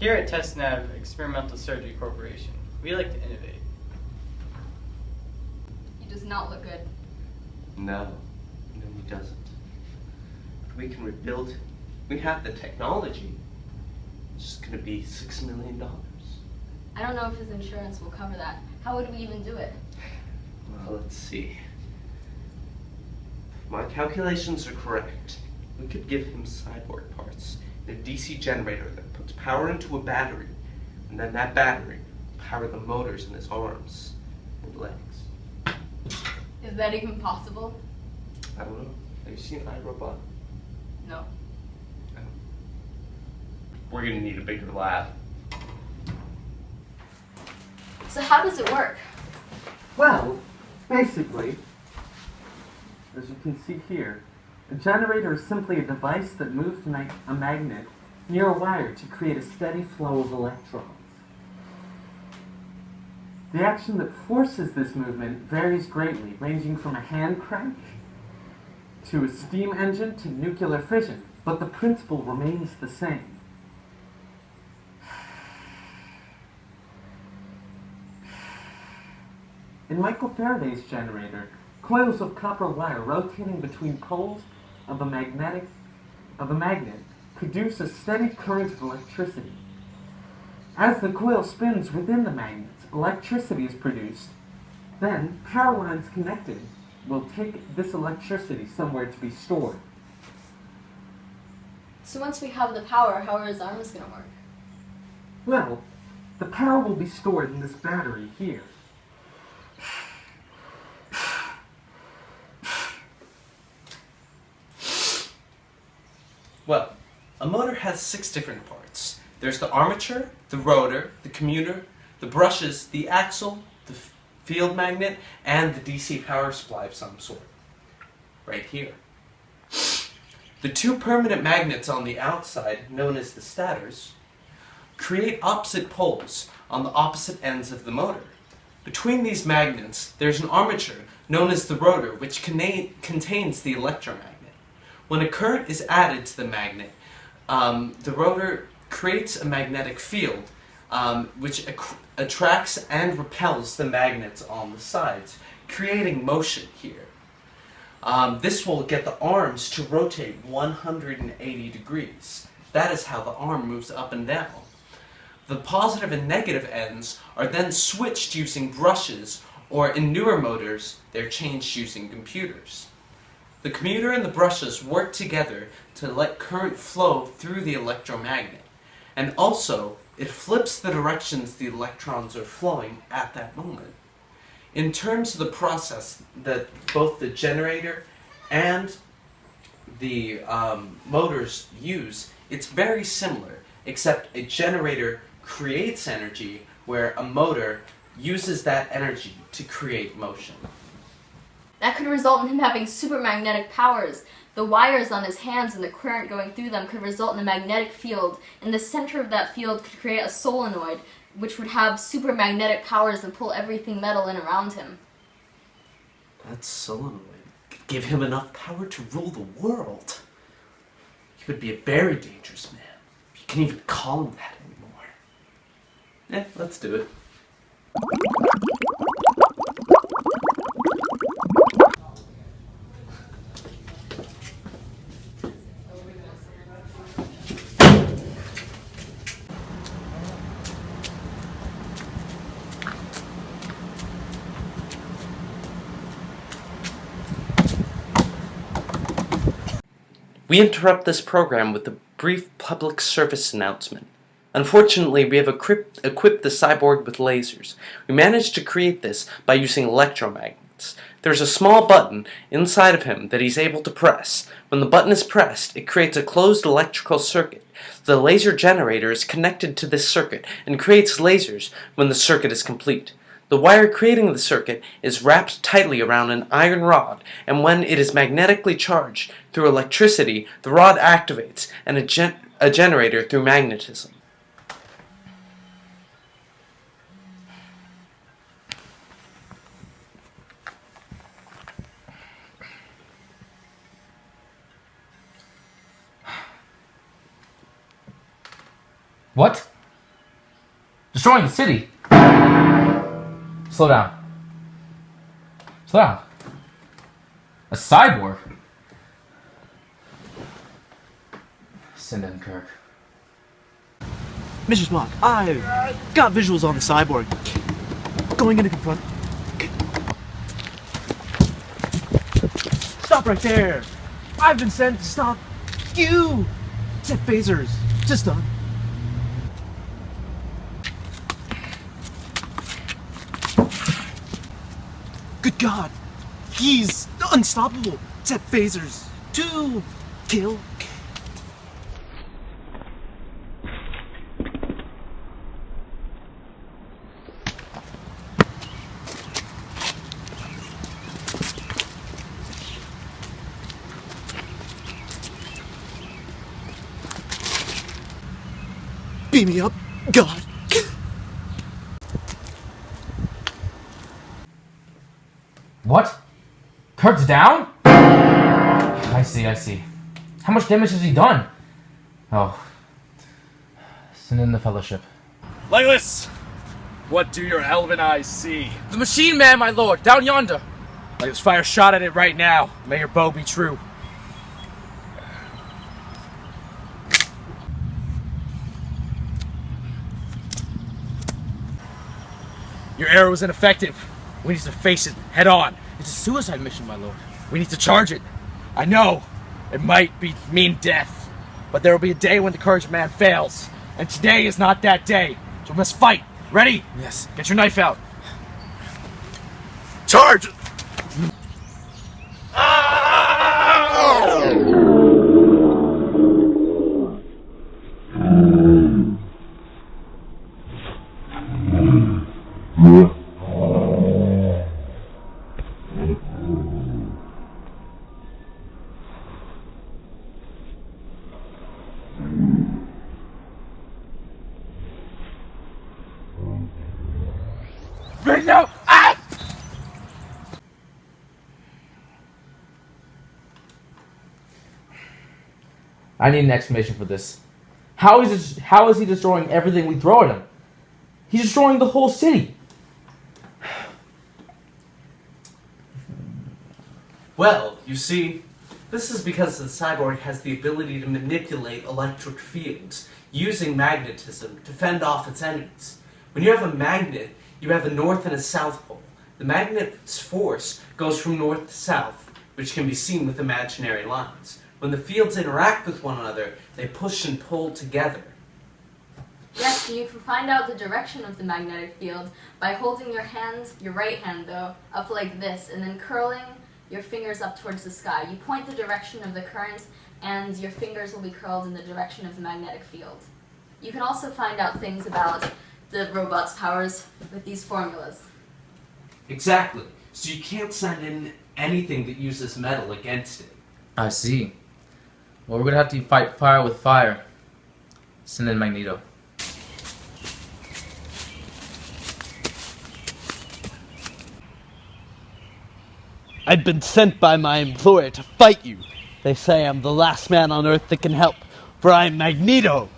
Here at TestNav Experimental Surgery Corporation, we like to innovate. He does not look good. No, he doesn't. We can rebuild. We have the technology. It's just going to be $6 million. I don't know if his insurance will cover that. How would we even do it? Well, let's see. If my calculations are correct, we could give him cyborg parts in a DC generator that puts power into a battery, and then that battery will power the motors in his arms and legs. Is that even possible? I don't know. Have you seen iRobot? No. We're going to need a bigger lab. So how does it work? Well, basically, as you can see here, a generator is simply a device that moves a magnet near a wire to create a steady flow of electrons. The action that forces this movement varies greatly, ranging from a hand crank to a steam engine to nuclear fission, but the principle remains the same. In Michael Faraday's generator, coils of copper wire rotating between poles of a magnet produce a steady current of electricity. As the coil spins within the magnets, electricity is produced. Then, power lines connected will take this electricity somewhere to be stored. So once we have the power, how are his arms going to work? Well, the power will be stored in this battery here. Well, a motor has 6 different parts. There's the armature, the rotor, the commuter, the brushes, the axle, the field magnet, and the DC power supply of some sort. Right here. The 2 permanent magnets on the outside, known as the stators, create opposite poles on the opposite ends of the motor. Between these magnets, there's an armature, known as the rotor, which contains the electromagnet. When a current is added to the magnet, the rotor creates a magnetic field which attracts and repels the magnets on the sides, creating motion here. This will get the arms to rotate 180 degrees. That is how the arm moves up and down. The positive and negative ends are then switched using brushes, or in newer motors, they're changed using computers. The commuter and the brushes work together to let current flow through the electromagnet, and also it flips the directions the electrons are flowing at that moment. In terms of the process that both the generator and the motors use, it's very similar, except a generator creates energy where a motor uses that energy to create motion. That could result in him having supermagnetic powers. The wires on his hands and the current going through them could result in a magnetic field, and the center of that field could create a solenoid, which would have supermagnetic powers and pull everything metal in around him. That solenoid could give him enough power to rule the world. He would be a very dangerous man. You can even call him that anymore. Yeah, let's do it. We interrupt this program with a brief public service announcement. Unfortunately, we have equipped the cyborg with lasers. We managed to create this by using electromagnets. There's a small button inside of him that he's able to press. When the button is pressed, it creates a closed electrical circuit. The laser generator is connected to this circuit and creates lasers when the circuit is complete. The wire creating the circuit is wrapped tightly around an iron rod, and when it is magnetically charged through electricity, the rod activates and a generator through magnetism. What? destroying the city. Slow down. Slow down. A cyborg? Send in Kirk. Mr. Spock, I've got visuals on the cyborg. Going in to confront. Stop right there! I've been sent to stop you! Set phasers to stun. Good God! He's unstoppable! Set phasers to kill. Beam me up, God. What? Kirk's down? I see. How much damage has he done? Oh. Send in the Fellowship. Legolas, what do your elven eyes see? The Machine Man, my lord, down yonder. Legolas, fire a shot at it right now. May your bow be true. Your arrow is ineffective. We need to face it head on. It's a suicide mission, my lord. We need to charge it. I know it might mean death, but there will be a day when the courage of man fails, and today is not that day. So we must fight. Ready? Yes. Get your knife out. Charge! No! Ah! I need an explanation for this. How is he destroying everything we throw at him? He's destroying the whole city. Well, you see, this is because the cyborg has the ability to manipulate electric fields using magnetism to fend off its enemies. When you have a magnet, you have a north and a south pole. The magnet's force goes from north to south, which can be seen with imaginary lines. When the fields interact with one another, they push and pull together. Yes, you can find out the direction of the magnetic field by holding your right hand though, up like this, and then curling your fingers up towards the sky. You point the direction of the current, and your fingers will be curled in the direction of the magnetic field. You can also find out things about the robot's powers with these formulas. Exactly. So you can't send in anything that uses metal against it. I see. Well, we're gonna have to fight fire with fire. Send in Magneto. I've been sent by my employer to fight you. They say I'm the last man on Earth that can help, for I'm Magneto.